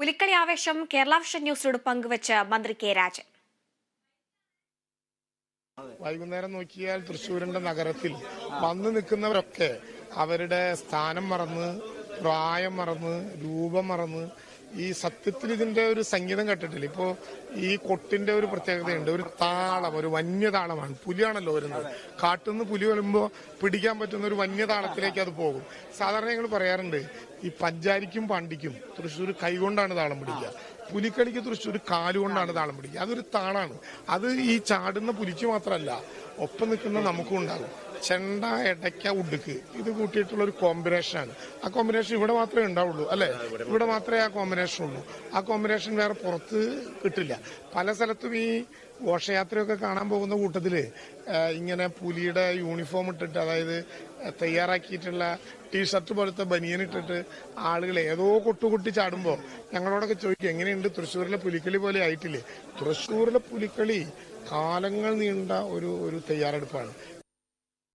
പുലിക്കളി ആവേശം കേരള വിഷൻ ന്യൂസിനോട് പങ്കുവച്ച് മന്ത്രി കെ രാജൻ. വൈകുന്നേരം നോക്കിയാൽ തൃശ്ശൂരിന്റെ നഗരത്തിൽ വന്നു നിൽക്കുന്നവരൊക്കെ അവരുടെ സ്ഥാനം മറന്ന്, പ്രായം മറന്ന്, രൂപം മറന്ന്, ഈ സത്യത്തിൽ ഇതിന്റെ ഒരു സംഗീതം കേട്ടിട്ടില്ല. ഇപ്പോ ഈ കൊട്ടിന്റെ ഒരു പ്രത്യേകതയുണ്ട്, ഒരു താളം, ഒരു വന്യതാളമാണ്. പുലിയാണല്ലോ വരുന്നത്. കാട്ടുനിന്ന് പുലി വരുമ്പോൾ പിടിക്കാൻ പറ്റുന്ന ഒരു വന്യതാളത്തിലേക്ക് അത് പോകും. സാധാരണ ഞങ്ങൾ പറയാറുണ്ട്, ഈ പഞ്ചാരിക്കും പാണ്ടിക്കും തൃശ്ശൂർ കൈകൊണ്ടാണ് താളം പിടിക്കുക, പുലിക്കളിക്ക് തൃശ്ശൂർ കാലുകൊണ്ടാണ് താളം പിടിക്കുക. അതൊരു താളാണ്. അത് ഈ ചാടുന്ന പുലിക്ക് മാത്രമല്ല, ഒപ്പം നിൽക്കുന്ന നമുക്കും ഉണ്ടാകും. ചെണ്ട, എടയ്ക്ക, ഉടുക്ക് ഇത് കൂട്ടിയിട്ടുള്ള ഒരു കോമ്പിനേഷനാണ്. ആ കോമ്പിനേഷൻ ഇവിടെ മാത്രമേ ഉണ്ടാവുള്ളൂ, അല്ലെ? ഇവിടെ മാത്രമേ ആ കോമ്പിനേഷൻ ഉള്ളൂ. ആ കോമ്പിനേഷൻ വേറെ പുറത്ത് കിട്ടില്ല. പല സ്ഥലത്തും ഈ ഘോഷയാത്രയൊക്കെ കാണാൻ പോകുന്ന കൂട്ടത്തില് ഇങ്ങനെ പുലിയുടെ യൂണിഫോം ഇട്ടിട്ട്, അതായത് തയ്യാറാക്കിയിട്ടുള്ള ടീഷർട്ട് പോലത്തെ ബനിയൻ ഇട്ടിട്ട് ആളുകൾ ഏതോ കൊട്ടുകൊട്ടി ചാടുമ്പോൾ ഞങ്ങളോടൊക്കെ ചോദിക്കും, എങ്ങനെയുണ്ട് തൃശ്ശൂരിലെ പുലിക്കളി പോലെ ആയിട്ടില്ലേ? തൃശ്ശൂരിലെ പുലിക്കളി കാലങ്ങൾ നീണ്ട ഒരു തയ്യാറെടുപ്പാണ്.